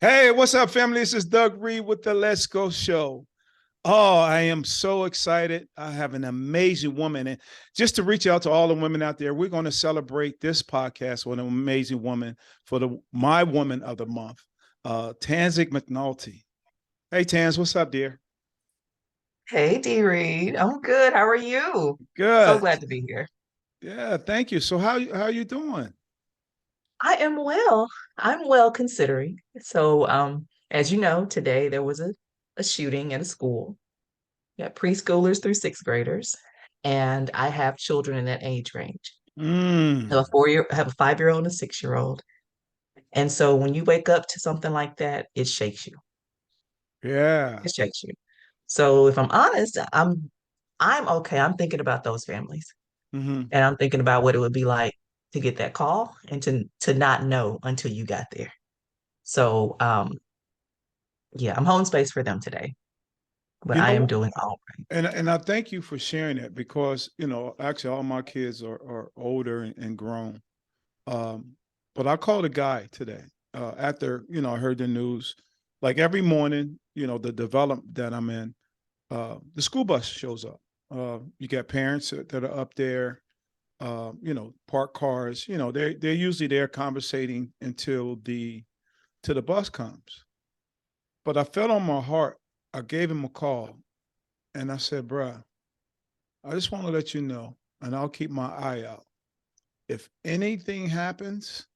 Hey, what's up, family? This is Doug Reed with the Let's Go Show. Oh, I am so excited. I have an amazing woman. And just to reach out to all the women out there, we're going to celebrate this podcast with an amazing woman for the My Woman of the Month, Tansy McNulty. Hey, Tans, what's up, dear? Hey, D Reed. I'm good. How are you? So Good. glad to be here. Yeah, thank you. So how you doing? I am well. I'm well considering. As you know, today there was a shooting at a school. Yeah, preschoolers through sixth graders. And I have children in that age range. Mm, I have a 5-year-old and a 6-year-old. And so when you wake up to something like that, it shakes you. yeah. It shakes you. So if I'm honest, I'm okay. I'm thinking about those families. Hmm. And I'm thinking about what it would be like to get that call and to not know until you got there. So yeah, I'm holding space for them today, but You I am know, doing all right. and I thank you for sharing that because, actually all my kids are older and grown. Um, but I called a guy today after I heard the news. Like every morning, the development that I'm in, the school bus shows up. You got parents that are up there. Park cars. They're usually there conversating until the bus comes. But I felt on my heart. I gave him a call and I said, "Bruh, I just want to let you know, and I'll keep my eye out. If anything happens,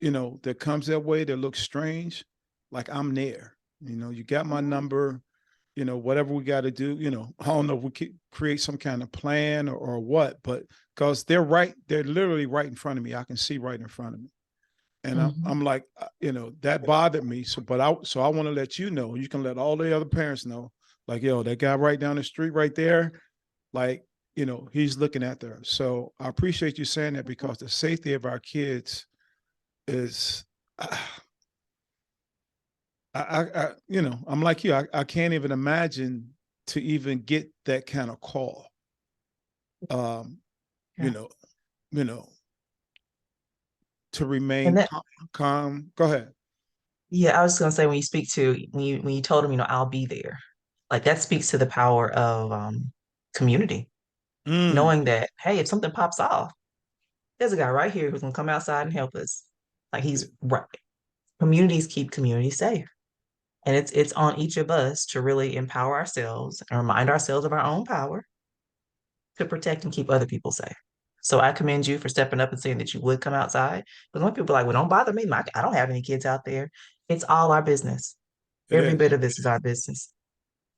that comes that way that looks strange, like I'm there. You got my Mhm. number, whatever we got to do, I don't know if we could create some kind of plan or what, but because they're literally right in front of me. I can see right in front of me. And Mhm. I'm like, that bothered me. So I want to let you know, you can let all the other parents know, like, yo, that guy right down the street right there, like, he's looking at there. So I appreciate you saying that because the safety of our kids is I'm like you. I can't even imagine to even get that kind of call. Um, you Yeah. know, you know, to And remain that calm. Go ahead. yeah, I was gonna say when you told them, I'll be there, like that speaks to the power of community. Mm, Knowing that, hey, if something pops off, there's a guy right here who's gonna come outside and help us. Like yeah, he's right. Communities keep communities safe. And it's on each of us to really empower ourselves and remind ourselves of our own power to protect and keep other people safe. So I commend you for stepping up and saying that you would come outside. But when people are like, well, don't bother me. I don't have any kids out there. It's all our business. it Every bit is. of this is our business.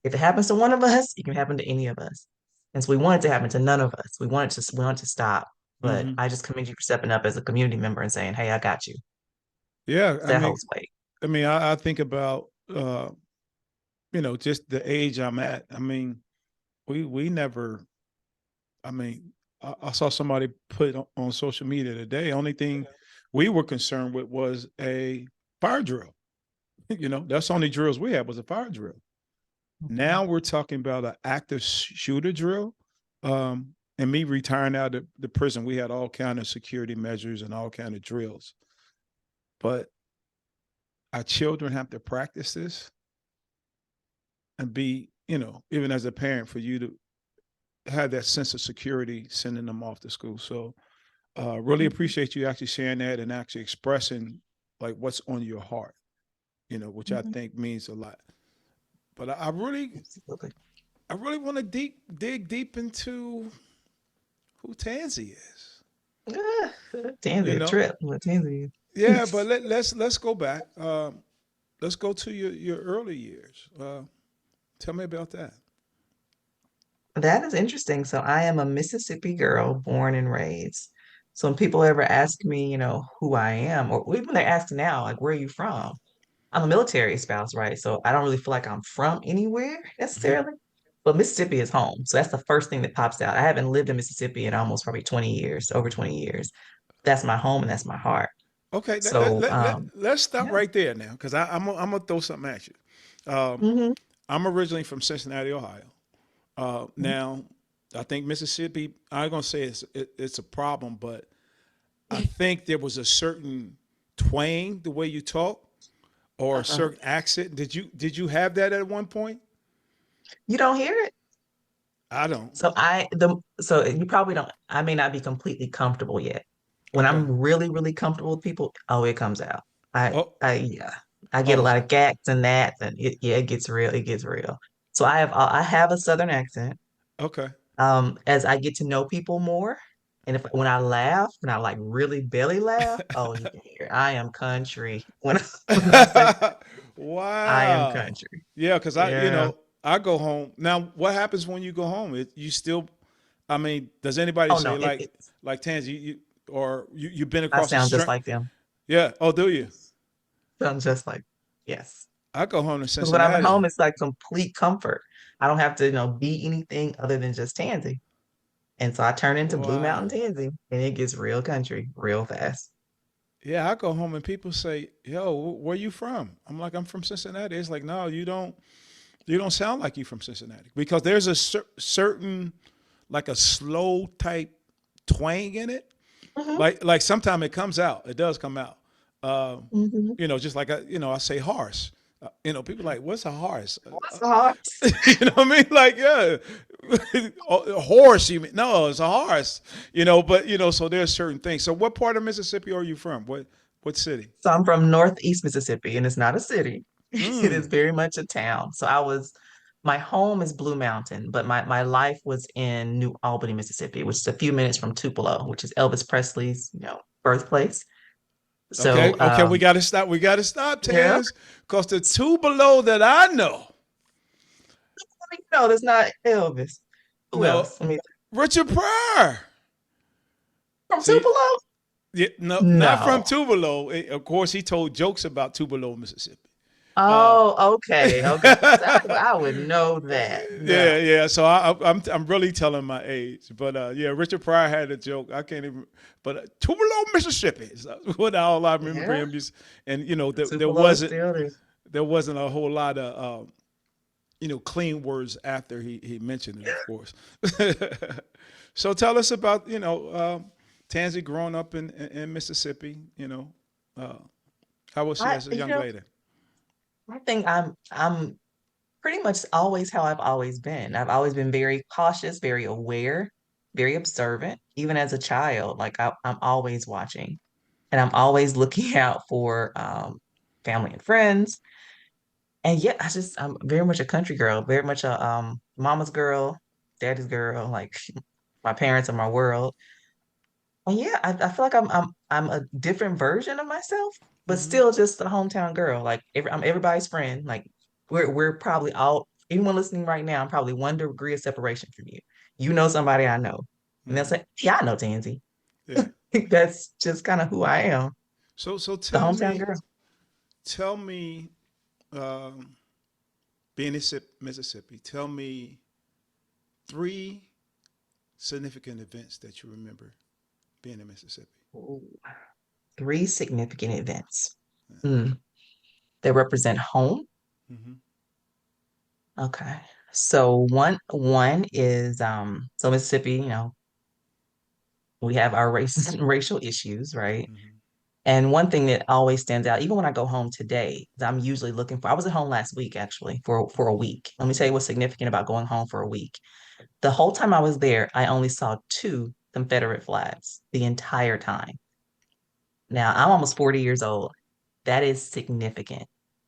If it happens to one of us, it can happen to any of us. And so we want it to happen to none of us. We want it to stop. But Hmm. I just commend you for stepping up as a community member and saying, hey, I got you. Yeah, I That mean, holds weight. I think about just the age I'm at. I mean, we never. I mean, I saw somebody put on social media today. Only thing we were concerned with was a fire drill. That's the only drills we had was a fire drill. Mhm. Now we're talking about an active shooter drill. And me retiring out of the prison, we had all kind of security measures and all kind of drills. But our children have to practice this and be, even as a parent, for you to have that sense of security sending them off to school. So really Mhm. appreciate you actually sharing that and actually expressing like what's on your heart, which I Mhm. think means a lot. But Absolutely. I really want to dig deep into who Tansy is. Ah, You Tansy, a know, trip. What Tansy yeah, but is. let's go back. Let's go to your early years. Tell me about that. That is interesting. So I am a Mississippi girl, born and raised. So when people ever ask me, who I am, or even they ask now, like, where are you from? I'm a military spouse, right? So I don't really feel like I'm from anywhere Mhm. necessarily. But Mississippi is home. So that's the first thing that pops out. I haven't lived in Mississippi in almost probably 20 years, over 20 years. That's my home and that's my heart. Okay, So let's stop yeah. right there now because I'm gonna throw something at you. Hmm. I'm originally from Cincinnati, Ohio. Now, I think Mississippi. I'm gonna say it's a problem, but I think there was a certain twang the way you talk. or a Uh-uh. certain accent? Did you have that at one point? You don't hear it. I don't. So you probably don't. I may not be completely comfortable yet. When Okay. I'm really, really comfortable with people, oh, it comes out. Oh, Yeah, I get a oh, lot of gaps and that, and yeah, it gets real. It gets real. So I have a Southern accent. okay. As I get to know people more, and if when I laugh, when I like really belly laugh, oh, you can hear I am country. When I say I am Wow. country, Yeah, because yeah. I go home. Now, what happens when you go home? You still, I mean, does anybody Oh no, say like Tansy, or you've been I across the sound just street? like them. Yeah. Oh, do you? Sound just like yes. I go home to Because when I'm at Cincinnati. home, it's like complete comfort. I don't have to, be anything other than just Tansy. And so I turn into Blue Mountain Wow. Tansy and it gets real country real fast. Yeah, I go home and people say, "Yo, where you from?" I'm like, "I'm from Cincinnati." It's like, "No, you don't. You don't sound like you from Cincinnati because there's a certain like a slow type twang in it. Hmm. Like sometimes it comes out. It does come out. Uh, Hmm. just like I say horse. People like, what's a horse? What's hard? You know what I mean? Like, yeah, a horse. You mean? No, it's a horse. But so there's certain things. So, what part of Mississippi are you from? What city? So I'm from Northeast Mississippi and it's not a city. It is Mm, very much a town. My home is Blue Mountain, but my life was in New Albany, Mississippi, which is a few minutes from Tupelo, which is Elvis Presley's, birthplace. okay, So, okay, we got to stop. We got to stop, yeah, Taz, because the two below that I know, no, that's not Elvis. Who no, else? I mean, Richard Pryor. from See, Tupelo? yeah, no, not from No. Tupelo. Of course, he told jokes about Tupelo, Mississippi. Uh, Oh, okay, okay. I would know that. No. yeah, yeah. So I'm really telling my age, but yeah, Richard Pryor had a joke. I can't even. But Tupelo, Mississippi. Is what all I remember Yeah, him just. And there Tupelo is wasn't still there. a whole lot of clean words after he mentioned it, of course. So tell us about Tansy growing up in Mississippi. Uh, how was she I, as a you young know, lady? I think I'm pretty much always how I've always been. I've always been very cautious, very aware, very observant. Even as a child, like I'm always watching, and I'm always looking out for family and friends. And yet, I'm very much a country girl, very much a mama's girl, daddy's girl. Like my parents are my world. And yeah, I feel like I'm a different version of myself, but Hmm. still just a hometown girl. Like I'm everybody's friend. Like we're probably all anyone listening right now, I'm probably 1 degree of separation from you. You know somebody I know. And they'll Hmm. say, yeah, I know Tansy. Yeah. That's just kind of who I am. So The tell hometown me, girl. tell me, um, being in Mississippi, tell me three significant events that you remember being in Mississippi. Ooh, 3 significant events. Mm, that represent home. Mm-hmm. Okay. So one is so Mississippi, we have our race racial issues, right? Mm-hmm. And one thing that always stands out, even when I go home today, is I'm usually looking for, I was at home last week actually for a week. Let me tell you what's significant about going home for a week. The whole time I was there, I only saw two Confederate flags the entire time. Now I'm almost 40 years old. That is significant.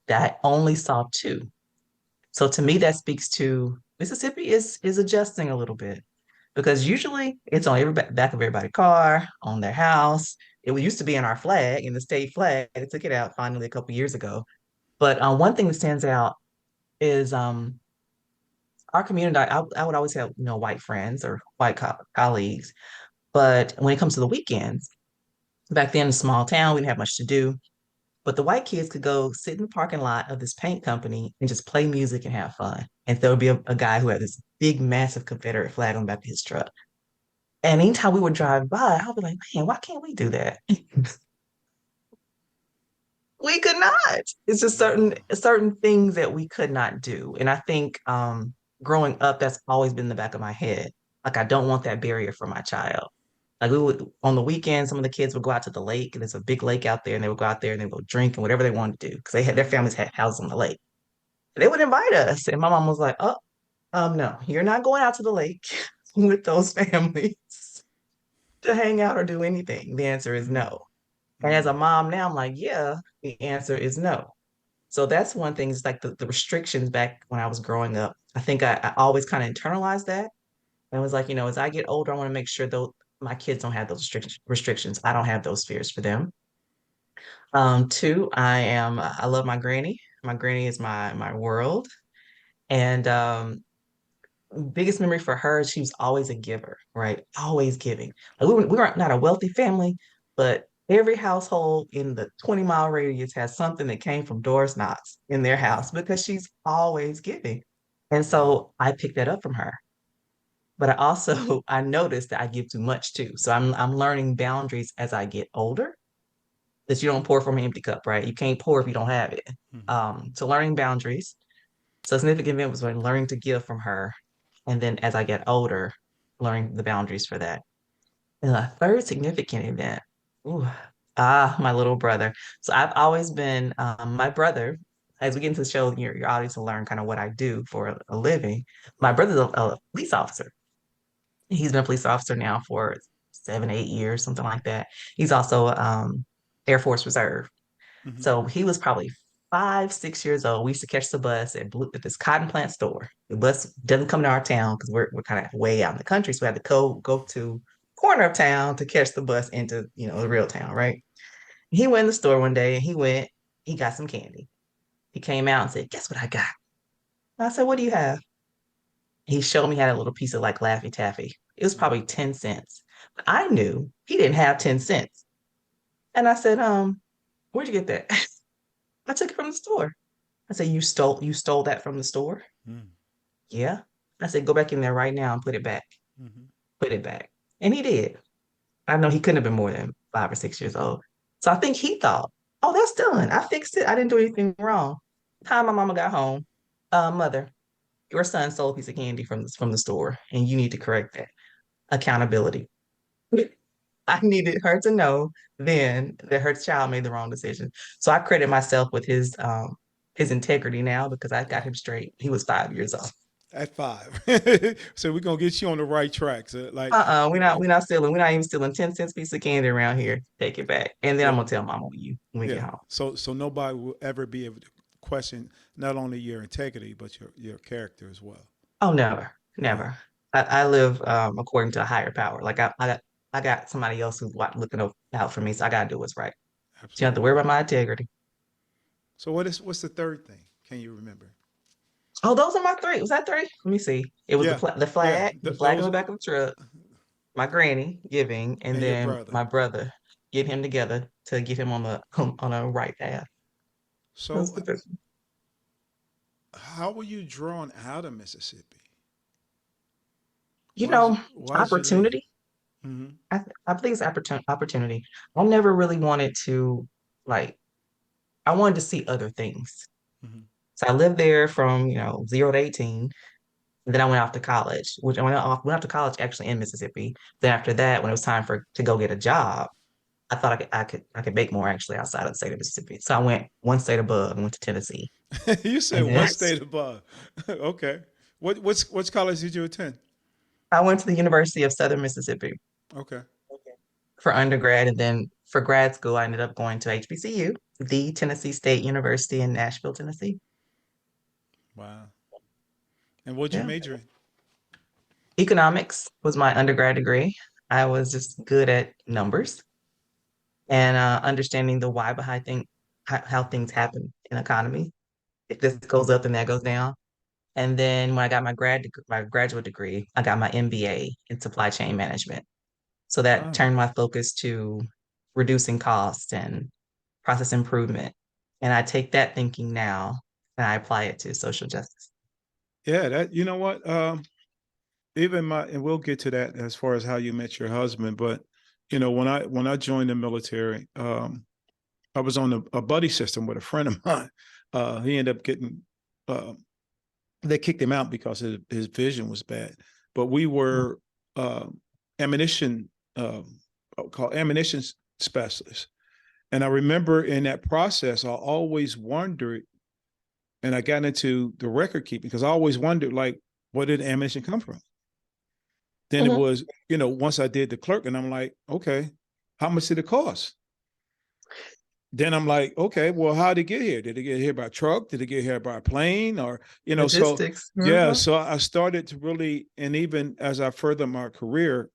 That I only saw two. So to me, that speaks to Mississippi is adjusting a little bit because usually it's on every back of everybody's car, on their house. It used to be in our flag, in the state flag. They took it out finally a couple years ago. But one thing that stands out is our community. I would always have white friends or white colleagues, but when it comes to the weekends, back then in a small town, we didn't have much to do. But the white kids could go sit in the parking lot of this paint company and just play music and have fun. And there would be a guy who had this big, massive Confederate flag on the back of his truck. And anytime we would drive by, I'll be like, man, why can't we do that? We could not. It's just certain Wow. certain things that we could not do. And I think growing up, that's always been in the back of my head. Like I don't want that barrier for my child. Like we would on the weekend, some of the kids would go out to the lake, and there's a big lake out there, and they would go out there and they would drink and whatever they wanted to do because they had their families had houses on the lake. They would invite us, and my mom was like, "Oh, no, you're not going out to the lake with those families to hang out or do anything." The answer is Mm-hmm. no. And as a Mm-hmm. mom now, I'm like, yeah, the answer is no. So that's one thing is like the restrictions back when I was growing up. I think I always kind of internalized that. And was like, as I get older, I want to make sure though my kids don't have those restrictions. I don't have those fears for them. Two, I love my granny. My granny is my world. And biggest memory for her, she was always a giver, right? Always giving. Like we weren't not a wealthy family, but every household in the 20-mile radius has something that came from Doris Knox in their Wow. house because she's always giving. And Wow. so I picked that up from her. But I also I noticed that I give too much too. So I'm learning boundaries as I get older. That you don't pour from an empty cup, right? You can't pour if you don't have it. Mm-hmm. So learning boundaries. So a significant event was when learning to give from her. And then as I get older, learning the boundaries for that. And a third significant event, ooh, my little brother. So I've always been my brother. As we get into the show, your audience will learn kind of what I do for a living. My Right. brother's a police officer. He's been a police officer now for 7, 8 years, something like that. He's also Air Force Reserve. Mm-hmm. So he was probably 5, 6 years old. We used to catch the bus at this cotton plant store. The bus doesn't come to our town because we're kind of way out in the country. So we had to go to corner of town to catch the bus into, the real town, right? He went in the store one day and he got some candy. He came out and said, "Guess what I got?" And I said, "What do you have?" He showed me had a little piece of like Laffy Taffy. It was Mm-hmm. probably 10 cents. But I knew he didn't have 10 cents. And I said, where'd you get that? I took it from the store. I said, you stole that from the store? Yeah. I said, go back in there right now and put it back. Mm-hmm. Put it back. And he did. I know he couldn't have been more than 5 or 6 years old. So I think he thought, oh, that's done. I fixed it. I didn't do anything wrong. Time my mama got home, mother, your son stole a piece of candy from the store, and you need to correct that. Accountability. I needed her to know then that her child made the wrong decision. So I credit myself with his integrity now because I got him straight. He was 5 years old. At 5. So we're gonna get you on the right track. So like, We're not stealing. We're not even stealing 10 cents piece of candy around here. Take it back. And then I'm yeah, gonna tell mama when we get yeah. home. So nobody will ever be able to question not only your integrity but your character as well. Oh, never, Yeah, never. I live according to a higher power. Like I got somebody else who's looking out for me, so I gotta do what's right. So you don't have to worry absolutely. about my integrity. So what's the third thing? Can you remember? Oh, those are my three. Was that three? Let me see. It was Yeah, the yeah. flag, the flag on Those the back of the truck, my granny giving, and and your then brother. my brother get him together to get him on the on a right path. That's So the best. how were you drawn out of Mississippi? You know, Why did you leave? opportunity. Mm-hmm. I think it's opportunity. I never really wanted to like. I wanted to see other things. Mm-hmm. So I lived there from 0 to 18. And then I went off to college, which I went off to college actually in Mississippi. Then after that, when it was time to go get a job, I thought I could make more actually outside of the state of Mississippi. So I went one state above and went to Tennessee. You said And one then state above. Okay. Which college did you attend? I went to the University of Southern Mississippi Okay. for undergrad. And then for grad school, I ended up going to HBCU, the Tennessee State University in Nashville, Tennessee. Wow. And what'd you Yeah. major in? Economics was my undergrad degree. I was just good at numbers and understanding the why behind how things happen in economy. If this goes up, then that goes down. And then when I got my graduate degree, I got my MBA in supply chain management. So that Wow. turned my focus to reducing costs and process improvement. And I take that thinking now and I apply it to social justice. Yeah, that you know what? Even my and we'll get to that as far as how you met your husband, but when I joined the military, I was on a buddy system with a friend of mine. He ended up getting uh, they kicked him out because his vision was bad. But we were uh, ammunition called ammunition specialist. And I remember in that process, I always wondered, and I got into the record keeping because I always wondered, like, where did ammunition come from? Then it Mhm. was, once I did the clerk, and I'm like, okay, how much did it cost? Then I'm like, okay, well, how did it get here? Did it get here by truck? Did it get here by plane? Or, so Logistics. yeah, Mhm. so I started to really, and even as I furthered my career,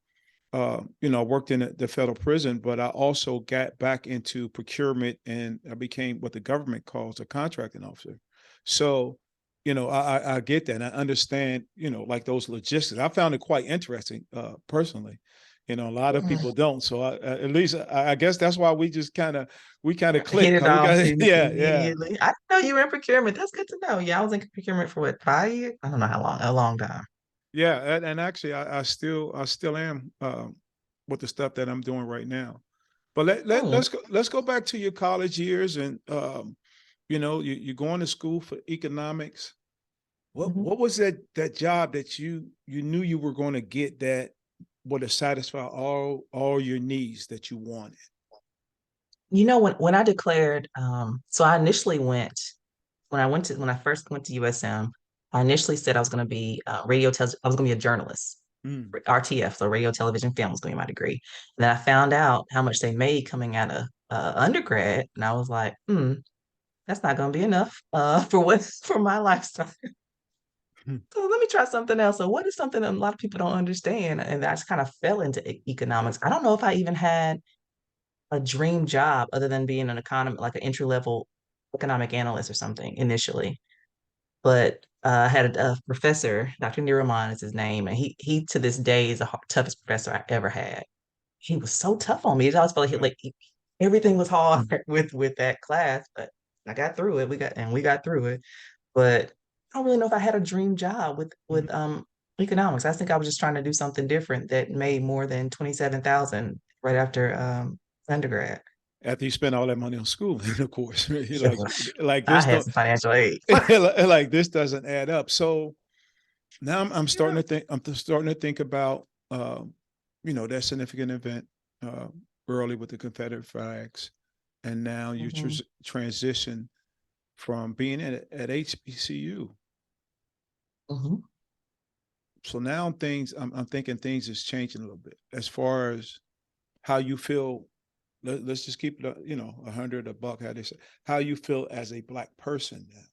I worked in the federal prison, but I also got back into procurement and I became what the government calls a contracting officer. So, I get that. And I understand, like those logistics. I found it quite interesting, personally. A lot of Mhm. people don't. So at least I guess that's why we kind of Hit click. it Cause we off got, yeah, yeah. immediately. I didn't know you were in procurement. That's good to know. Yeah, I was in procurement for what, 5 years? I don't know how long, a long time. Yeah. And actually I still am, with the stuff that I'm doing right now. But Mm, let's go back to your college years, and you're going to school for economics. What mhm. what was that job that you knew you were going to get that would have satisfied all your needs that you wanted? When I declared, so I initially went when I first went to USM, I initially said I was going to be I was going to be a journalist, Mm. RTF, so radio, television, film was going to be my degree. And then I found out how much they made coming out of undergrad, and I was like, that's not going to be enough for my lifestyle. Mm. So let me try something else. So what is something that a lot of people don't understand? And I just kind of fell into economics. I don't know if I even had a dream job other than being an economic, like an entry level economic analyst or something initially. But I had a professor, Dr. Niraman is his name, and he to this day is the toughest professor I ever had. He was so tough on me. I always felt like, Right. everything was hard with that class, but I got through it. We got through it. But I don't really know if I had a dream job with Mhm. economics. I think I was just trying to do something different that made more than 27,000 right after undergrad. After you spend all that money on schooling, of course, you're Sure. like I this had don't some financial aid. like this doesn't add up. So now I'm starting Yeah. to think. I'm starting to think about, that significant event, uh, early with the Confederate flags, and now you Hmm. transition from being at HBCU. Hmm. So now I'm thinking things is changing a little bit as far as how you feel. Let's just keep it, 100 a buck. How they say, how you feel as a black person now.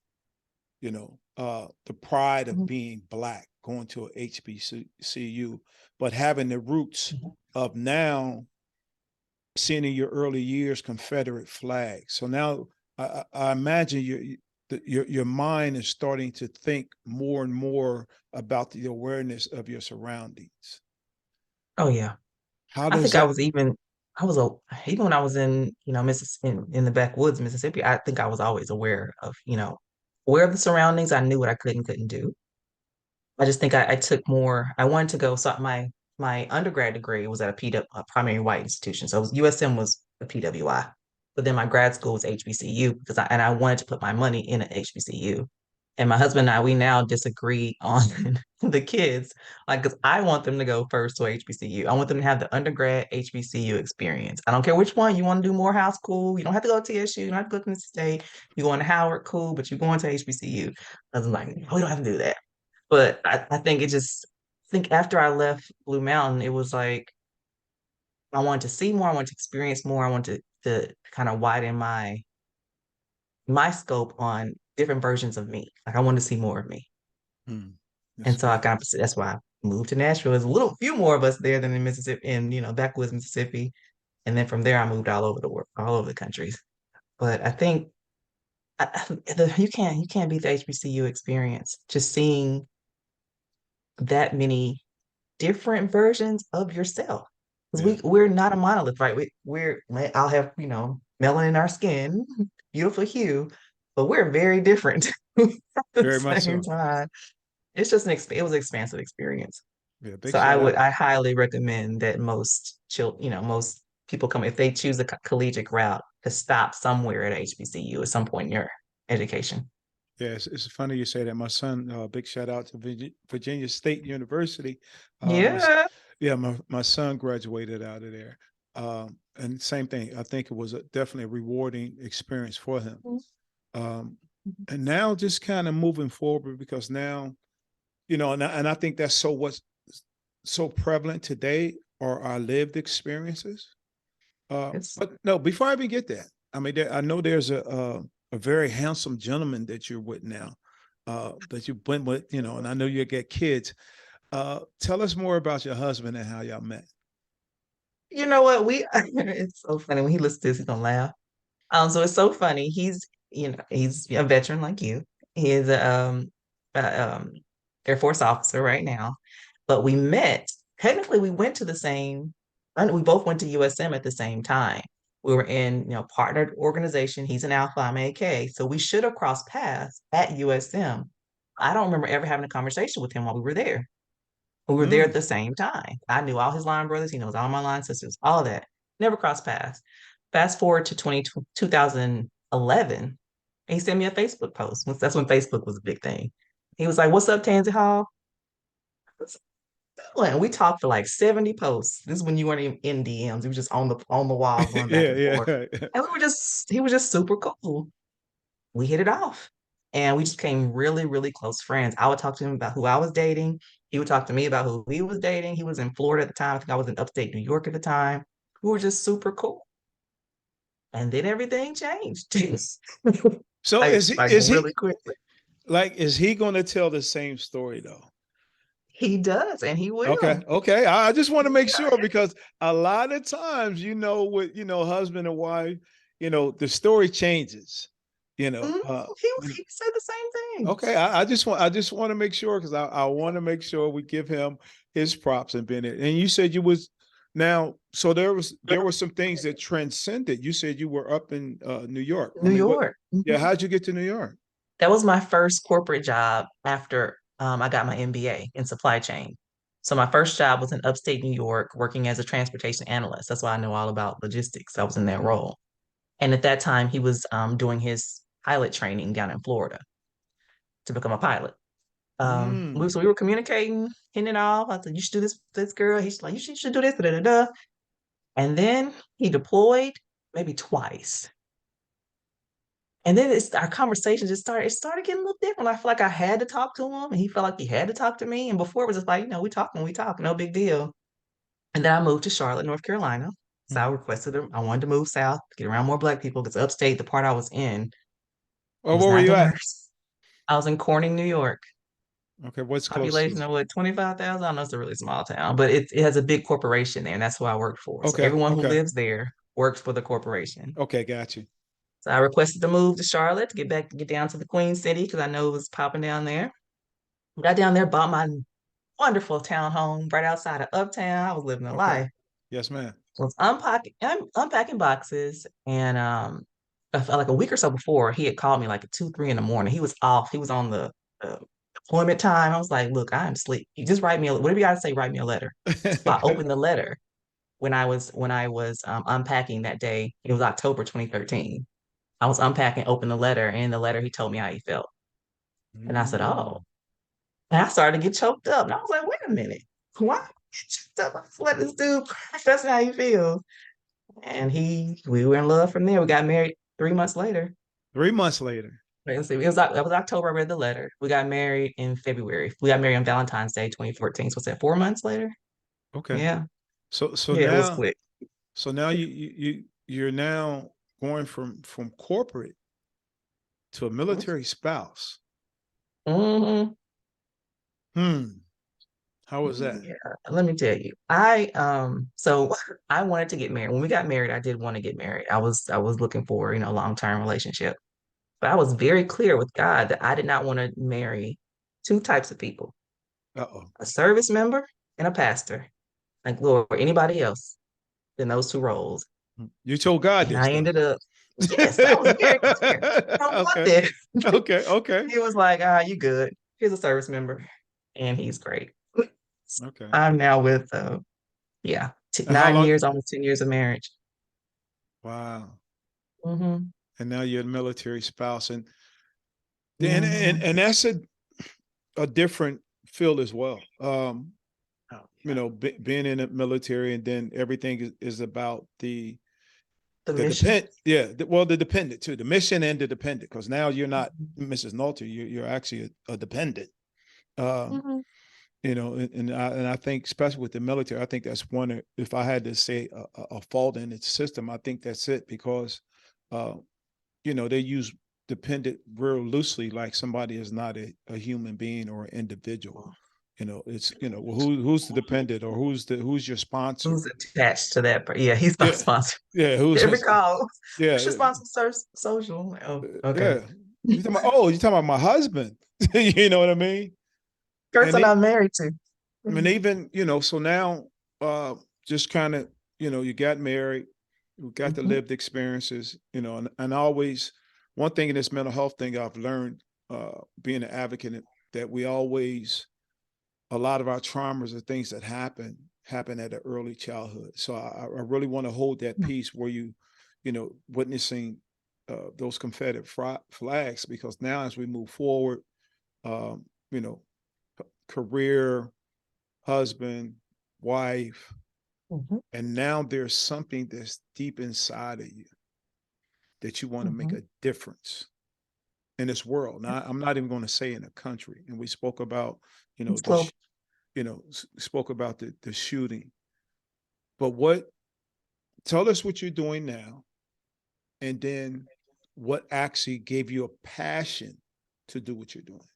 The pride of being black, going to a HBCU, but having the roots of now seeing in your early years Confederate flags. So now I imagine your mind is starting to think more and more about the awareness of your surroundings. Oh yeah. How I does think I that? was even I was a even when I was in, Mississippi in the backwoods, Mississippi, I think I was always aware of the surroundings. I knew what I could and couldn't do. I just think I took more. I wanted to go. So my undergrad degree was at a primary white institution. So USM was a PWI, but then my grad school was HBCU because I wanted to put my money in an HBCU. And my husband and I, we now disagree on the kids, like because I want them to go first to HBCU. I want them to have the undergrad HBCU experience. I don't care which one you want to do. Morehouse, cool. You don't have to go to TSU. You don't have to go to Mississippi State. You going to Howard, cool. But you're going to HBCU. I was like, no, we don't have to do that. But I think I think after I left Blue Mountain, it was like I wanted to see more, I wanted to experience more, I wanted to kind of widen my scope on different versions of me. Like I wanted to see more of me. Hmm, that's And so good. that's why I moved to Nashville. There's a little few more of us there than in Mississippi, in backwoods Mississippi. And then from there I moved all over the world, all over the countries. But I think you can't beat the HBCU experience. Just seeing that many different versions of yourself. Because Yeah, we're not a monolith, right? I'll have, melanin in our skin, beautiful hue, but we're very different at the very much same so. time. It's just it was an expansive experience. Yeah, big So shout out. I highly recommend that most people come if they choose a collegiate route to stop somewhere at HBCU at some point in your education. Yeah, it's funny you say that. My son, big shout out to Virginia State University. My Yeah. Yeah, my son graduated out of there. And same thing. I think it was definitely a rewarding experience for him. Um, and now just kind of moving forward because now, and I think that's what's so prevalent today are our lived experiences. It's But no, before I even get that, I mean, I know there's a very handsome gentleman that you're with now, that you've been with, and I know you get kids. Tell us more about your husband and how y'all met. you know what we it's so funny when he listens to this, he's gonna laugh. So it's so funny. He's a veteran like you. He is a Air Force officer right now. But we met, technically we went to the same, and we both went to USM at the same time. We were in, partnered organization. He's an Alpha, I'm AK. So we should have crossed paths at USM. I don't remember ever having a conversation with him while we were there. We were there at Mm, the same time. I knew all his line brothers. He knows all my line sisters, all of that. Never crossed paths. Fast forward to 2011, he sent me a Facebook post. That's when Facebook was a big thing. He was like, "What's up, Tansy Hall?" And we talked for like 70 posts. This is when you weren't even in DMs. He was just on the wall going back yeah, and forth. yeah. And he was just super cool. We hit it off. And we just became really, really close friends. I would talk to him about who I was dating. He would talk to me about who he was dating. He was in Florida at the time. I think I was in upstate New York at the time. We were just super cool. And then everything changed. So like is he like is he really quickly. is he going to tell the same story though? He does, and he Okay, will. okay. I just want to make sure Yeah. because a lot of times, with husband and wife, the story changes. You know, Mhm. uh, He said the same thing. Okay, I just want to make sure because I want to make sure we give him his props and been it. And you said you was now, so there were some things that transcended. You said you were up in New York. I New mean, what? York. Yeah, Mhm. how'd you get to New York? That was my first corporate job after I got my MBA in supply chain. So my first job was in upstate New York, working as a transportation analyst. That's why I know all about logistics. I was in that Mm, role. And at that time, he was doing his pilot training down in Florida to become a pilot. mm. So we were communicating, hitting it off. I said, "You should do this, girl." He's like, "You should do this." Da, da, da. And then he deployed maybe twice. And then our conversation it started getting a little different. I feel like I had to talk to him and he felt like he had to talk to me. And before it was just like, we talk, no big deal. And then I moved to Charlotte, North Carolina. So I Mhm. requested him. I wanted to move south, get around more Black people because upstate, the part I was in, Well, was where were not you at? diverse. I was in Corning, New York. Okay, what's close to? Population of what, 25,000? I know it's a really small town, but it has a big corporation there, and that's who I worked for. So Okay, everyone who okay, lives there works for the corporation. okay, got you. So I requested to move to Charlotte to get down to the Queen City because I know it was popping down there. Got down there, bought my wonderful townhome right outside of Uptown. I was living a Okay, life. yes, ma'am. Was unpacking boxes, and I felt like a week or so before he had called me like at 2, 3 in the morning. He was off. He was on the uh, deployment time. I was like, "Look, I am asleep. You just write me whatever you got to say. Write me a letter." So I opened the letter when I was unpacking that day. It was October 2013. I was unpacking, opened the letter, and in the letter he told me how he felt, and I said, "Oh." Mm. And I started to get choked up. And I was like, wait a minute. Why get choked up? I just let this dude crack. That's how he feels. And we were in love from there. We got married 3 months later. 3 months later. Let's see, that was October. I read the letter. We got married in February. We got married on Valentine's Day 2014. So what's that, 4 months later? Okay, Yeah. so Yeah, it was now, quick. you're now going from corporate to a military spouse. Mm-hmm. Hmm. How was that? Yeah, let me tell you. So I wanted to get married. When we got married, I did want to get married. I was looking for, a long-term relationship. But I was very clear with God that I did not want to marry two types of people, Uh-oh. a service member and a pastor, like Lord, or anybody else than those two roles. You told God And this I though. ended up, yes, I was very clear. I don't want Okay. this. Okay. Okay. He was like, you good. Here's a service member, and he's great. Okay. I'm now with, yeah, And how nine long? years, almost 10 years of marriage. Wow. Hmm. And now you're a military spouse, and then Hmm. and that's a different field as well. being in the military, and then everything is about The the mission. depend, yeah, well, the dependent too, the mission and the dependent, because now you're not Mrs. Nulty, you're actually a dependent. Um, Mhm. and I think, especially with the military, I think that's one. If I had to say a fault in its system, I think that's it, because uh, they use dependent real loosely, like somebody is not a human being or an individual. It's well, who's the dependent, or who's your sponsor? Who's attached to that? Yeah, he's my Yeah, sponsor. yeah, who's Every call. What's your yeah, sponsor? Social. Oh, okay. yeah. You talking about my husband? You know what I mean? And Person they, I'm married to. I mean, Mhm. even so now, just kind of, you got married, you got the Mhm. lived experiences, and always one thing in this mental health thing I've learned, being an advocate, that we always, a lot of our traumas are things that happen at an early childhood. So I really want to hold that piece where witnessing those Confederate flags, because now as we move forward, um, you know, career, husband, wife, Mhm. and now there's something that's deep inside of you that you want to make Mhm. a difference in this world. Now, I'm not even going to say in a country. And we spoke about, It's the, global. spoke about the shooting. But tell us what you're doing now, and then what actually gave you a passion to do what you're doing.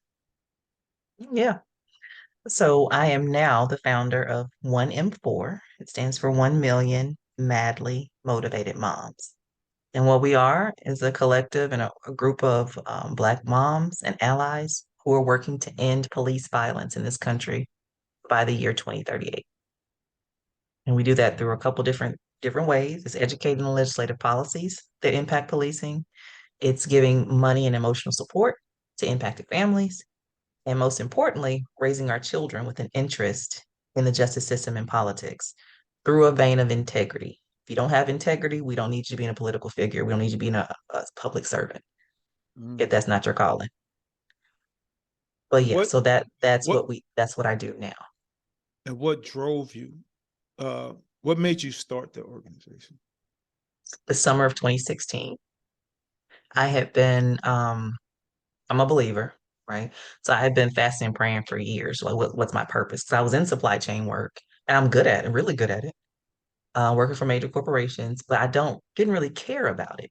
Yeah. So I am now the founder of 1M4. It stands for 1 Million Madly Motivated Moms. And what we are is a collective and a group of Black moms and allies who are working to end police violence in this country by the year 2038. And we do that through a couple different ways. It's educating on legislative policies that impact policing. It's giving money and emotional support to impacted families. And most importantly, raising our children with an interest in the justice system and politics through a vein of integrity. If you don't have integrity, we don't need you being a political figure. We don't need you being a public servant if Mm. that's not your calling. But And yeah, so that's what that's what I do now. what drove you? Uh, what made you start the organization? The summer of 2016, I had been I'm a believer, right? So I had been fasting and praying for years. Like, what's my purpose? Because I was in supply chain work and I'm good at it, really good at it, working for major corporations, but I didn't really care about it.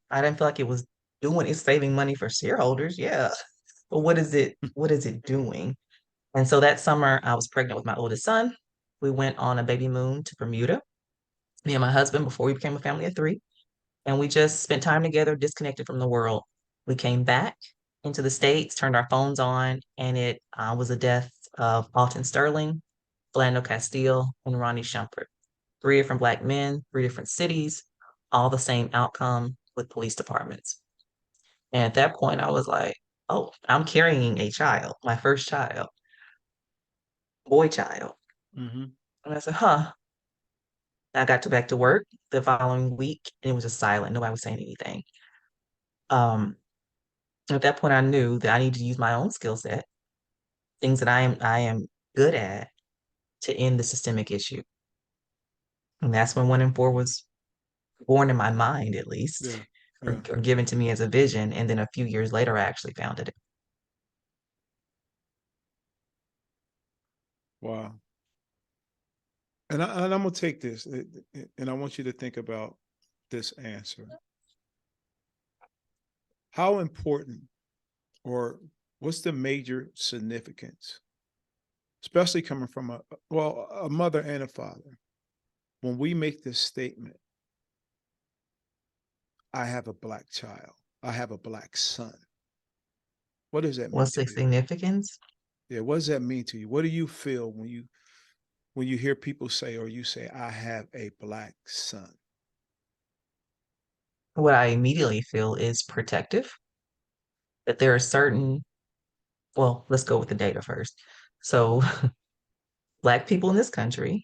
I didn't feel like it was doing it's saving money for shareholders, yeah. But what is it doing? And so that summer I was pregnant with my oldest son. We went on a baby moon to Bermuda, me and my husband, before we became a family of three. And we just spent time together, disconnected from the world. We came back into the States, turned our phones on, and it was the death of Alton Sterling, Philando Castile, and Ronnie Shumpert. Three different Black men, three different cities, all the same outcome with police departments. And at that point, I was like, oh, I'm carrying a child, my first child, boy child. Mm-hmm. And I said, huh. I got to back to work the following week, and it was just silent. Nobody was saying anything. Um, at that point, I knew that I need to use my own skill set, things that I am good at to end the systemic issue. And that's when 1 and 4 was born in my mind, at least, Yeah, yeah. or given to me as a vision. And then a few years later, I actually founded it. Wow. And I'm gonna take this, and I want you to think about this answer. How important, or what's the major significance, especially coming from a mother and a father, when we make this statement? I have a Black child. I have a Black son. What does that mean What's to the you? significance? Yeah, what does that mean to you? What do you feel when you hear people say, or you say, I have a Black son? What I immediately feel is protective, that there are certain, well, let's go with the data first. So, Black people in this country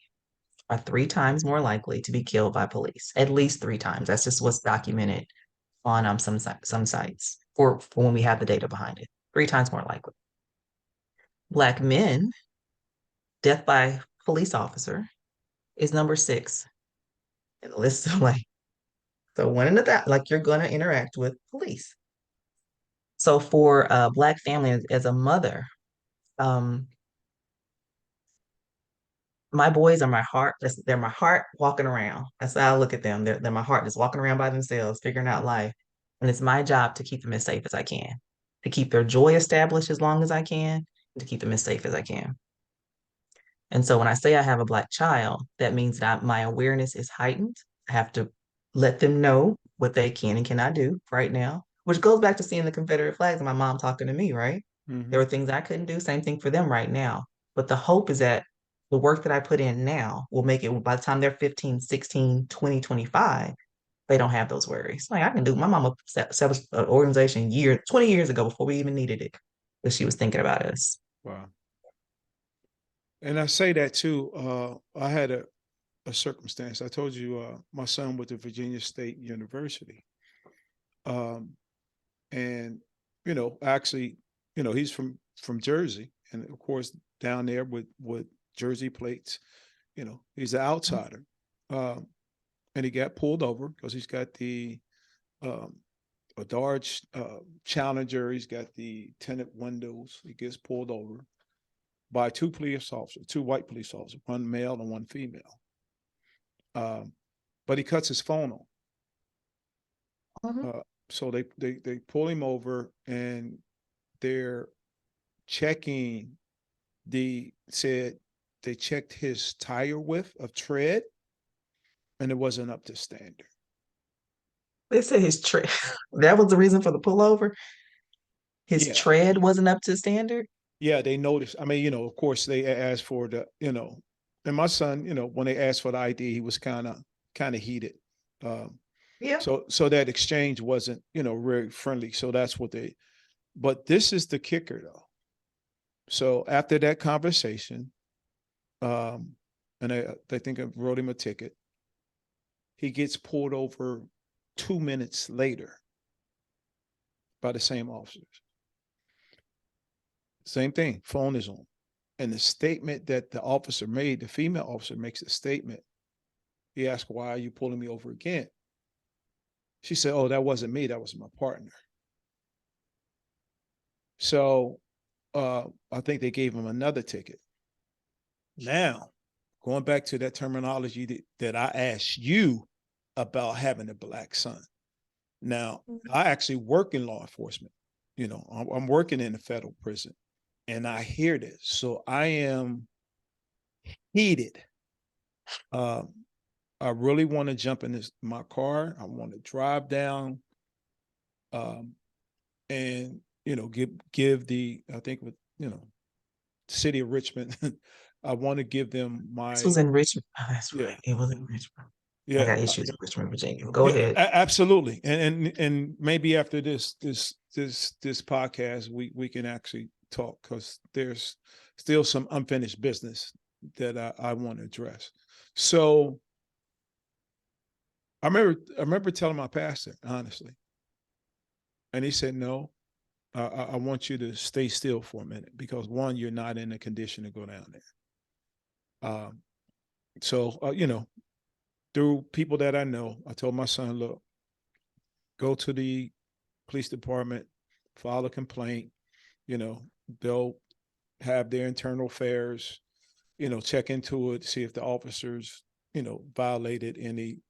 are 3 times more likely to be killed by police, at least 3 times. That's just what's documented on some sites for when we have the data behind it. 3 times more likely. Black men, death by police officer is number 6 in the list of like, so one in the like you're gonna interact with police. So for a Black family as a mother, um, my boys are my heart. They're my heart walking around. That's how I look at them. They're my heart just walking around by themselves, figuring out life. And it's my job to keep them as safe as I can, to keep their joy established as long as I can, and to keep them as safe as I can. And so when I say I have a Black child, that means that my awareness is heightened. I have to let them know what they can and cannot do right now, which goes back to seeing the Confederate flags and my mom talking to me, right? There Mm-hmm. were things I couldn't do, same thing for them right now. But the hope is that the work that I put in now will make it by the time they're 15, 16, 20, 25, they don't have those worries. Like I can do, my mama set an organization 20 years ago before we even needed it, because she was thinking about us. Wow. And I say that too. I had a circumstance. I told you my son went to Virginia State University. Um, and, actually, he's from Jersey. And of course, down there with Jersey plates, he's an outsider. Um, and he got pulled over because he's got um, a Dodge Challenger. He's got the tinted windows. He gets pulled over by two police officers, two white police officers, one male and one female. Um, but he cuts his phone on. Mhm. So they pull him over and they're checking said they checked his tire width of tread and it wasn't up to standard. They said his tread, that was the reason for the pullover. His Yeah. tread wasn't up to standard. Yeah, they noticed. I mean, of course they asked for and my son, when they asked for the ID, he was kind of heated. Um, Yeah. so that exchange wasn't, very friendly. So that's but this is the kicker though. So after that conversation, and they think I wrote him a ticket, he gets pulled over 2 minutes later by the same officers. Same thing, phone is on. And the statement that the officer made, the female officer makes a statement. He asked, "Why are you pulling me over again?" She said, "Oh, that wasn't me. That was my partner." So I think they gave him another ticket. Now, going back to that terminology that I asked you about having a Black son. Now, I actually work in law enforcement. I'm working in a federal prison and I hear this. So I am heated. Um, I really want to jump in my car. I want to drive down um, and, give I think with, city of Richmond, I want to give them This was my, in Richmond. Oh, that's yeah, right. It was in Richmond. I yeah, got issues in Richmond, Virginia. Go yeah, ahead. absolutely. And maybe after this podcast, we can actually talk because there's still some unfinished business that I want to address. So I remember telling my pastor, honestly, and he said, "No, I want you to stay still for a minute because one, you're not in a condition to go down there." So through people that I know, I told my son, "Look, go to the police department, file a complaint. You know, they'll have their internal affairs, check into it, see if the officers, violated any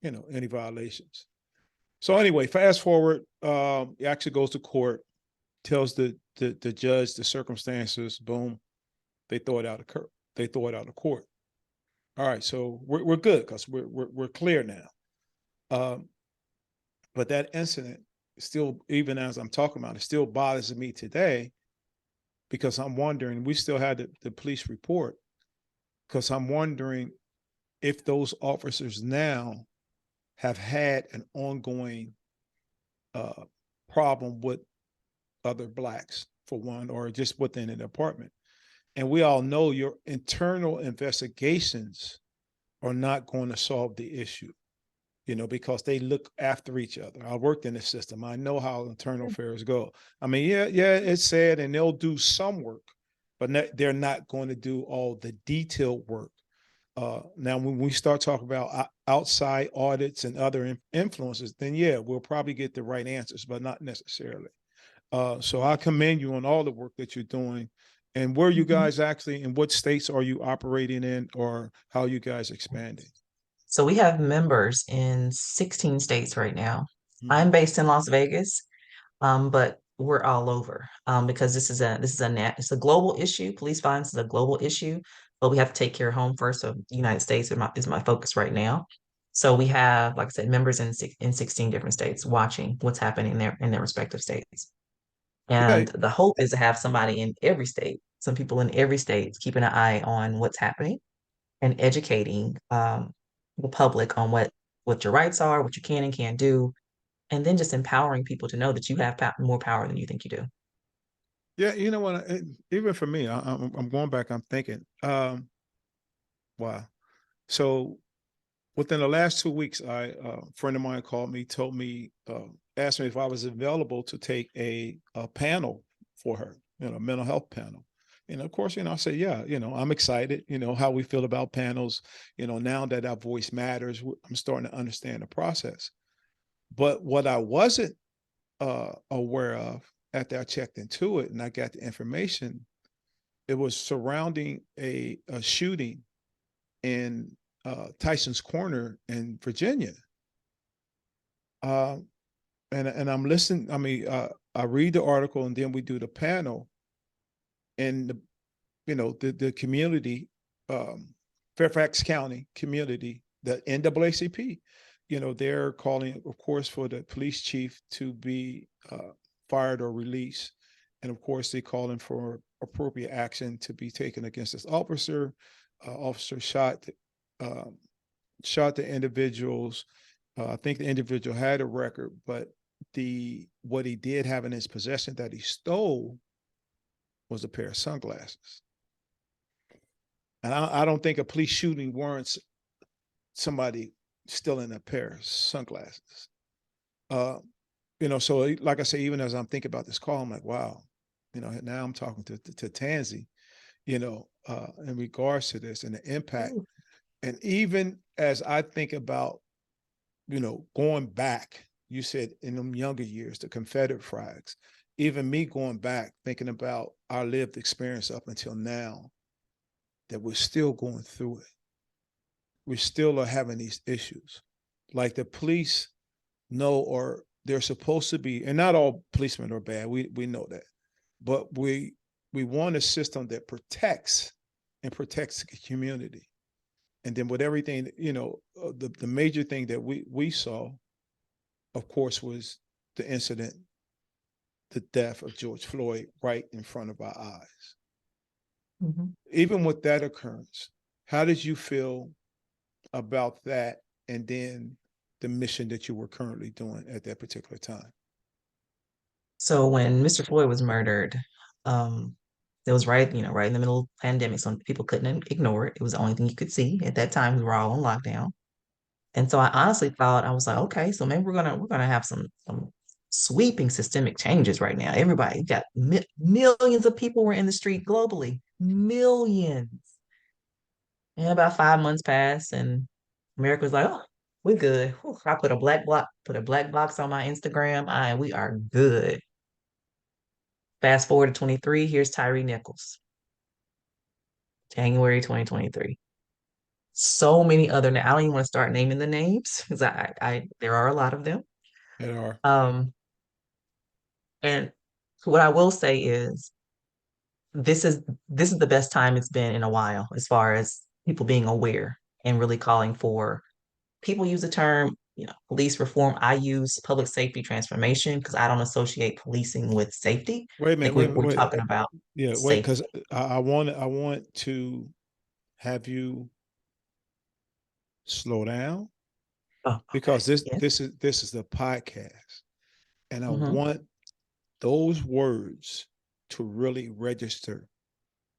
violations." So anyway, fast forward, he actually goes to court, tells the judge the circumstances, boom, they throw it out of court. They throw it out of court. All right, so we're good because we're clear now. Um, but that incident still, even as I'm talking about it, still bothers me today because I'm wondering, we still had the police report because I'm wondering if those officers now have had an ongoing uh, problem with other Blacks, for one, or just within an department. And we all know your internal investigations are not going to solve the issue, because they look after each other. I worked in the system. I know how internal affairs go. I mean, yeah, it's sad, and they'll do some work, but they're not going to do all the detailed work. Now, when we start talking about outside audits and other influences, then yeah, we'll probably get the right answers, but not necessarily. So I commend you on all the work that you're doing. And where you Mhm. guys actually, in what states are you operating in, or how you guys expanding? So we have members in 16 states right now. Mm-hmm. I'm based in Las Vegas, but we're all over because it's a global issue. Police violence is a global issue, but we have to take care of home first. So the United States is my focus right now. So we have, like I said, members in 16 different states watching what's happening in their respective states. Yeah, And the hope is to have somebody in every state, some people in every state keeping an eye on what's happening and educating the public on what your rights are, what you can and can't do, and then just empowering people to know that you have more power than you think you do. yeah. You know what? Even for me, I'm going back. I'm thinking, wow. So within the last 2 weeks, a friend of mine called me, told me, asked me if I was available to take a panel for her, mental health panel. And of course, I said, yeah, I'm excited, how we feel about panels, now that our voice matters, I'm starting to understand the process. But what I wasn't aware of after I checked into it and I got the information, it was surrounding a shooting in Tyson's Corner in Virginia. Uh, and I'm listening. I mean, I read the article and then we do the panel, and the community, um, Fairfax County community, the NAACP, they're calling, of course, for the police chief to be fired or released, and of course they calling for appropriate action to be taken against this officer. Officer um, shot the individuals. I think the individual had a record, but the what he did have in his possession that he stole was a pair of sunglasses. And I don't think a police shooting warrants somebody stealing a pair of sunglasses. Uh, so like I say, even as I'm thinking about this call, I'm like, wow, now I'm talking to Tansy, in regards to this and the impact. Ooh. And even as I think about, going back, you said in them younger years, the Confederate flags, even me going back, thinking about our lived experience up until now, that we're still going through it. We still are having these issues. Like the police know, or they're supposed to be, and not all policemen are bad. We know that, but we want a system that protects the community. And then with everything, the major thing that we saw, of course, was the incident, the death of George Floyd right in front of our eyes. Mhm. Even with that occurrence, how did you feel about that? And then the mission that you were currently doing at that particular time? So when Mr. Floyd was murdered, um, it was right in the middle of the pandemic, so people couldn't ignore it. It was the only thing you could see at that time. We were all on lockdown, and so I honestly thought I was like, okay, so maybe we're gonna have some sweeping systemic changes right now. Everybody got millions of people were in the street globally, millions. And about 5 months passed, and America was like, "Oh, we're good." Whew. I put a black box on my Instagram. We are good. Fast forward to 23. Here's Tyree Nichols, January 2023. So many other. I don't even want to start naming the names because I there are a lot of them. There are. Um, and what I will say is this is this is the best time it's been in a while as far as people being aware and really calling for people use the term, police reform. I use public safety transformation because I don't associate policing with safety. Wait a I think minute. Wait a minute. we're Wait. talking about Yeah. Wait. Because safety. I want to have you slow down, Oh, okay. because this Yes. this is this is the podcast, and I Hmm. want those words to really register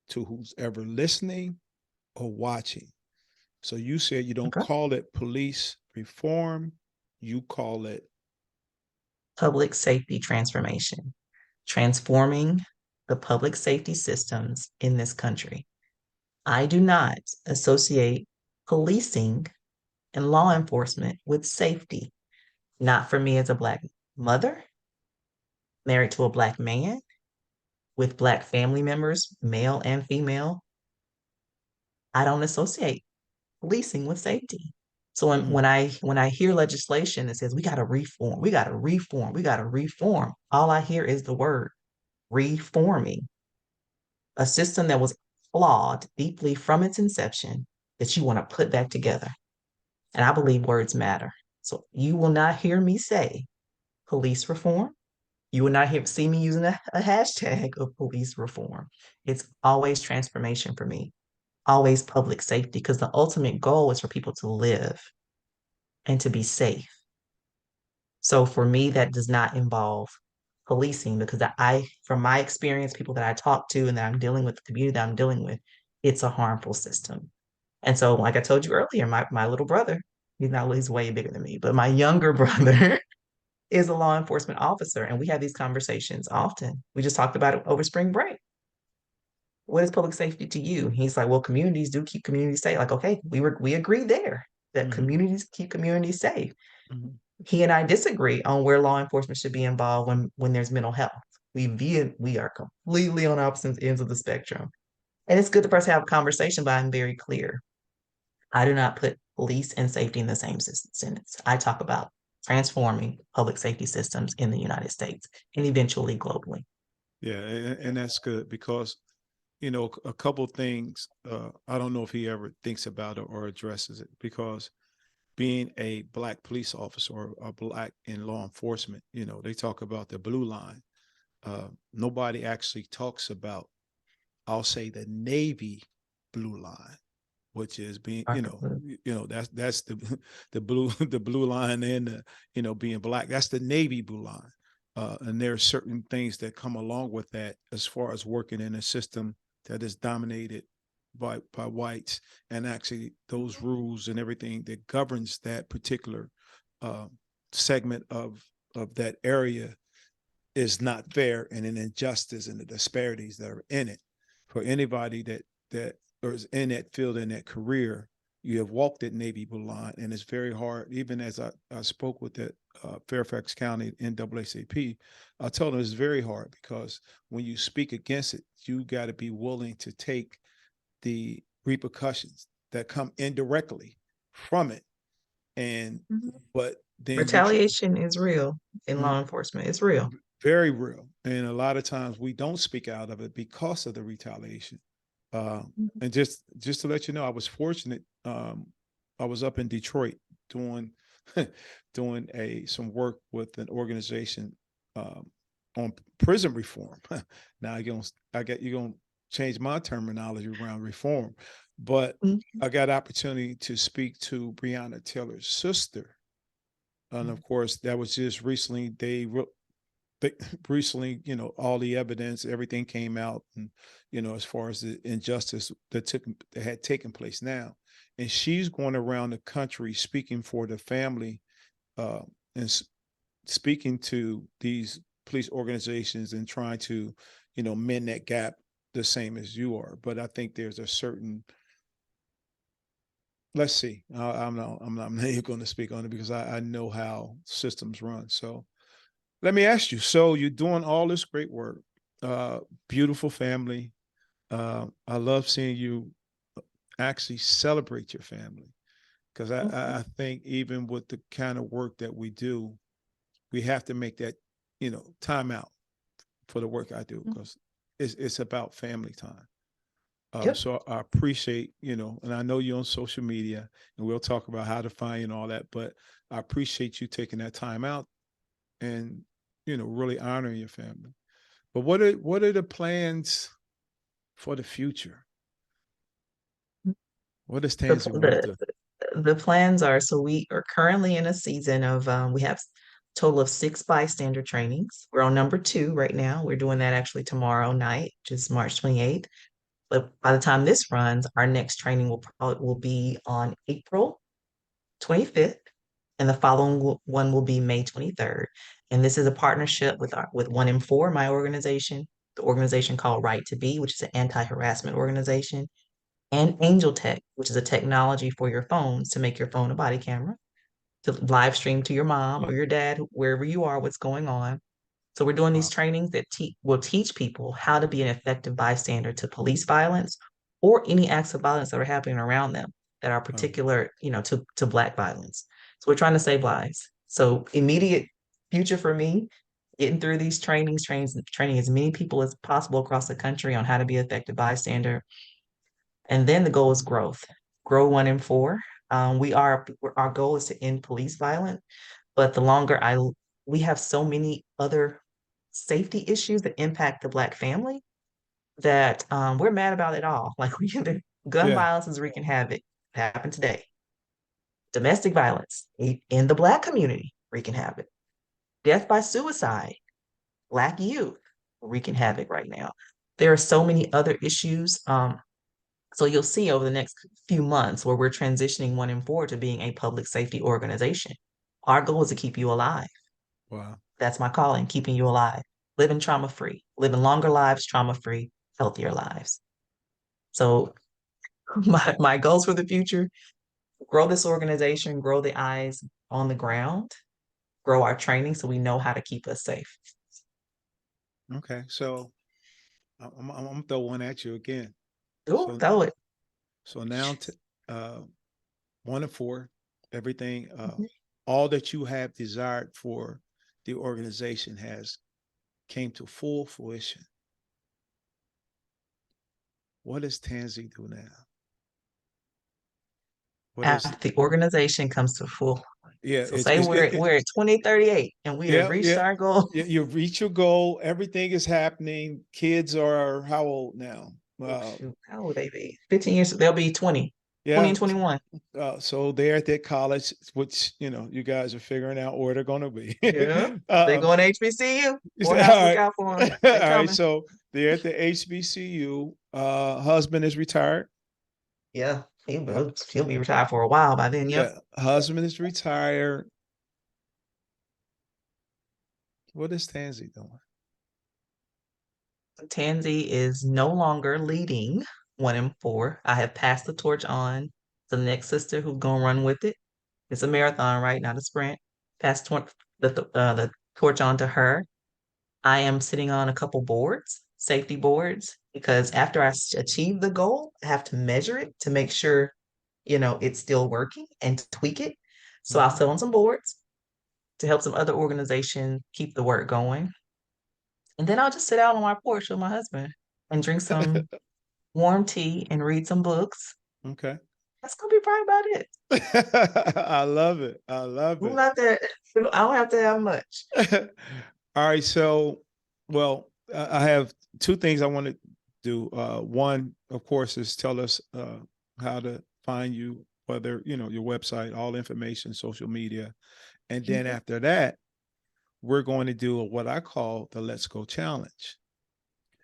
to who's ever listening or watching. So you said you don't Okay. call it police reform, you call it. Public safety transformation, transforming. the public safety systems in this country. I do not associate policing and law enforcement with safety. Not for me as a Black mother, married to a Black man, with Black family members, male and female. I don't associate policing with safety. So Mm, when I hear legislation that says we got to reform, we got to reform, we got to reform, all I hear is the word reforming a system that was flawed deeply from its inception that you want to put back together. And I believe words matter. So you will not hear me say police reform. You will not see me using a hashtag of police reform. It's always transformation for me, always public safety, because the ultimate goal is for people to live and to be safe. So for me, that does not involve policing because from my experience, people that I talk to and that I'm dealing with, the community that I'm dealing with, it's a harmful system. And so, like I told you earlier, my little brother, he's way bigger than me, but my younger brother is a law enforcement officer, and we have these conversations often. We just talked about it over spring break. What is public safety to you? He's like, well, communities do keep communities safe. Like, okay, we agreed there that mhm, communities keep communities safe. mhm. He and I disagree on where law enforcement should be involved when there's mental health. We are completely on opposite ends of the spectrum. And it's good for us to have a conversation, but I'm very clear. I do not put police and safety in the same sentence. I talk about transforming public safety systems in the United States and eventually globally. Yeah, and that's good because a couple things. I don't know if he ever thinks about it or addresses it because being a Black police officer or a Black in law enforcement, they talk about the blue line. Nobody actually talks about, I'll say, the Navy blue line, which is being, that's the the blue the blue line and being Black. That's the Navy blue line. And there are certain things that come along with that as far as working in a system that is dominated by whites, and actually those rules and everything that governs that particular uh, segment of that area is not fair, and an injustice and the disparities that are in it. For anybody that or is in that field, in that career, you have walked that Navy blue line, and it's very hard. Even as I spoke with the Fairfax County NAACP, I told them it's very hard because when you speak against it, you got to be willing to take the repercussions that come indirectly from it. And Mhm. but then you Retaliation is real in mm, law enforcement. It's real. very real, and a lot of times we don't speak out of it because of the retaliation. Mhm. And just to let you know, I was fortunate. I was up in Detroit doing doing some work with an organization on prison reform. Now you're gonna change my terminology around reform, but I got opportunity to speak to Breonna Taylor's sister, and of course that was just recently. Recently, all the evidence, everything came out, and as far as the injustice that had taken place now, and she's going around the country speaking for the family, uh, and speaking to these police organizations and trying to, mend that gap the same as you are. But I think there's a certain, let's see, I'm not even going to speak on it because I know how systems run. So let me ask you. So you're doing all this great work, uh, beautiful family. I love seeing you actually celebrate your family because Mhm. I think even with the kind of work that we do, we have to make that time out for the work I do Mhm. because it's about family time. Yep. So I appreciate, and I know you're on social media, and we'll talk about how to find you and all that, but I appreciate you taking that time out and really honoring your family. But what are the plans for the future? What does The, Tansy want to the do? the plans are so we are currently in a season of we have a total of 6 bystander trainings. We're on number 2 right now. We're doing that actually tomorrow night, which is March 28th. But by the time this runs, our next training will be on April 25th, and the following one will be May 23rd. And this is a partnership with 1 in 4, my organization, the organization called Right to Be, which is an anti-harassment organization, and Angel Tech, which is a technology for your phones to make your phone a body camera, to live stream to your mom or your dad, wherever you are, what's going on. So we're doing these Wow. trainings that will teach people how to be an effective bystander to police violence or any acts of violence that are happening around them that are Wow. particular, to Black violence. So we're trying to save lives. So immediate future for me, getting through these training as many people as possible across the country on how to be an effective bystander. And then the goal is growth. Grow 1 in 4. Our goal is to end police violence, but the longer we have so many other safety issues that impact the Black family that we're mad about it all. Like gun Yeah. violence is wreaking havoc. It happened today. Domestic violence in the Black community wreaking havoc. Death by suicide, Black youth wreaking havoc right now. There are so many other issues. So you'll see over the next few months where we're transitioning 1 in 4 to being a public safety organization. Our goal is to keep you alive. Wow. That's my calling, keeping you alive, living trauma free, living longer lives, trauma free, healthier lives. So my goals for the future, grow this organization, grow the eyes on the ground, grow our training so we know how to keep us safe. Okay. So I'm gonna throw one at you again. Ooh, So throw it. so now 1 in 4, everything, Mhm. all that you have desired for the organization has came to full fruition. What does Tansy do now? What is? After the organization comes to full. Yeah, So say we're at 2038 and we have yeah, reached yeah. our goal. You reach your goal. Everything is happening. Kids are how old now? Oh shoot, how old they be? 15 years, they'll be 20, 20 Yeah. and 21. So they're at that college, which you guys are figuring out where they're going to be. Yeah. They uh, going to HBCU. all Courthouse, look right, out for them. all They right. coming. So they're at the HBCU. Husband is retired. Yeah. Uh, He'll be retired for a while by then. Yep. yeah, husband is retired. What is Tansy doing? Tansy is no longer leading 1 in 4. I have passed the torch on to the next sister who's gonna run with it. It's a marathon, right? Not a sprint. Pass the torch on to her. I am sitting on a couple boards, safety boards, because after achieve the goal, I have to measure it to make sure, it's still working and to tweak it. So I'll Mhm. sit on some boards to help some other organizations keep the work going. And then I'll just sit out on my porch with my husband and drink some warm tea and read some books. Okay. That's gonna be probably about it. I love it. I love I'm it. not that I don't have to have much. All right. So, well, I have two things I want to do. One, of course, is tell us how to find you, whether, your website, all information, social media. And then Mhm. after that, we're going to do what I call the Let's Go Challenge.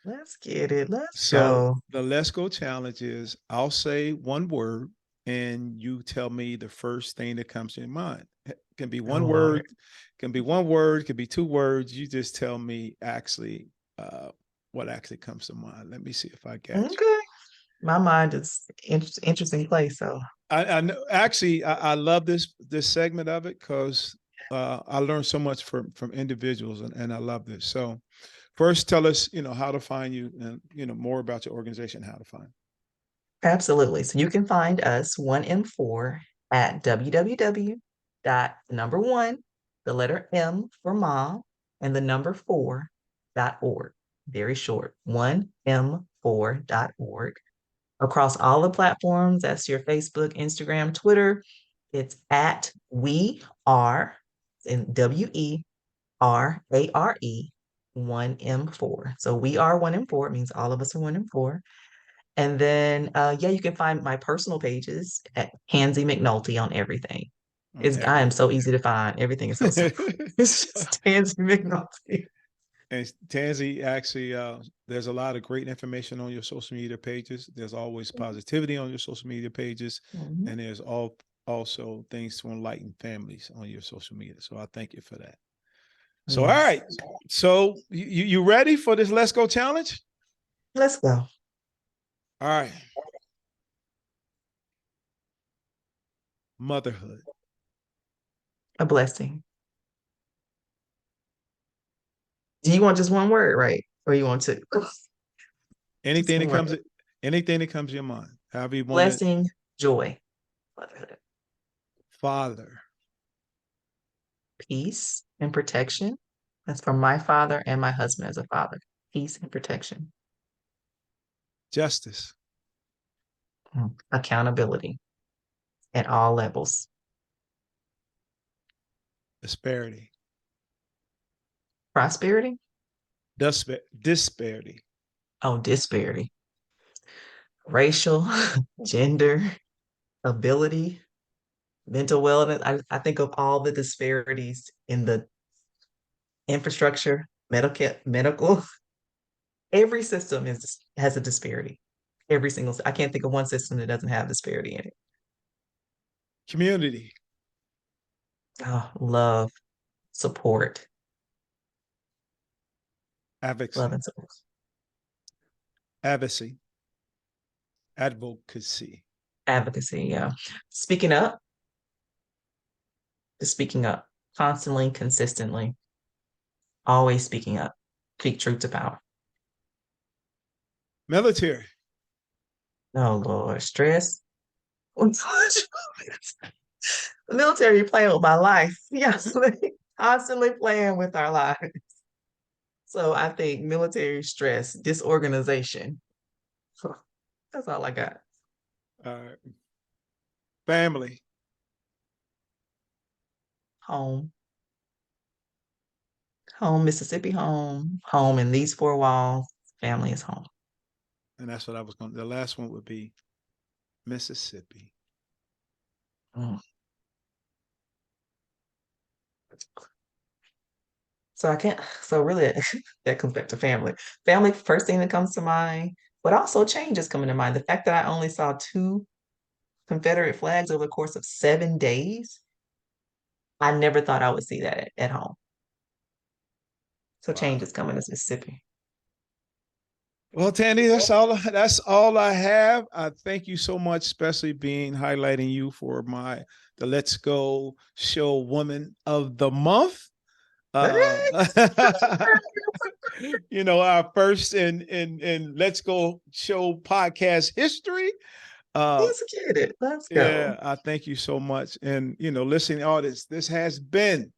Let's get it. Let's So go. the Let's Go Challenge is I'll say one word and you tell me the first thing that comes to your mind. It can be Oh one Lord. word, can be one word, can be 2 words. You just tell me actually what actually comes to mind. Let me see if I got you. Okay. My mind is interesting place. So I know actually I love this segment of it because I learned so much from individuals and I love this. So first tell us, how to find you and more about your organization, how to find. absolutely. So you can find us 1 in 4 at www dot number one, the letter M for mom, and the number 4.org. Very short. 1m4.org. Across all the platforms, that's your Facebook, Instagram, Twitter. It's at we are in WERARE 1M4. So we are 1 in 4. It means all of us are 1 in 4. And then, yeah, you can find my personal pages at Tansy McNulty on everything. On I am everything. so easy to find. Everything is so simple. It's just Tansy McNulty. And Tansy, actually, there's a lot of great information on your social media pages. There's always positivity on your social media pages, Mhm. and there's also things to enlighten families on your social media. So I thank you for that. So, all right. So you ready for this Let's Go challenge? Let's go. All right. Motherhood. A blessing. Do you want just one word, right? Or you want two? Anything that comes, anything that comes to your mind. However you want it. Blessing, joy, motherhood. Father. Peace and protection. That's for my father and my husband as a father. Peace and protection. Justice. Accountability at all levels. Disparity. Prosperity. Disparity. Oh, disparity. Racial, gender, ability, mental wellness. I think of all the disparities in the infrastructure, medical. Every system has a disparity. Every single. I can't think of one system that doesn't have disparity in it. Community. Oh, love, support, Advocacy. love and support. Advocacy. Advocacy. Advocacy. Yeah. Speaking up. Just speaking up constantly, consistently, always speaking up. Speak truth to power. Military. Oh Lord, stress. The military playing with my life. Yes, constantly playing with our lives. So I think military stress, disorganization. That's all I got. Family. Home. Home, Mississippi home. Home in these four walls. Family is home. And that's what I was going to, the last one would be Mississippi. So I can't, so really that comes back to family. Family, first thing that comes to mind, but also changes coming to mind. The fact that I only saw two Confederate flags over the course of 7 days, I never thought I would see that at home. So change Wow. is coming to Mississippi. Well, Tandy, that's all I have. I thank you so much, especially being highlighting you for the Let's Go Show Woman of the Month. Our first in Let's Go Show podcast history. Let's get it. Let's go. Yeah, I thank you so much. And listening to all this has been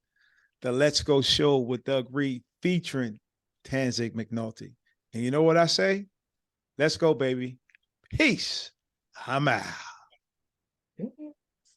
the Let's Go Show with Doug Reed featuring Tansy McNulty. And you know what I say? Let's go, baby. Peace. I'm out.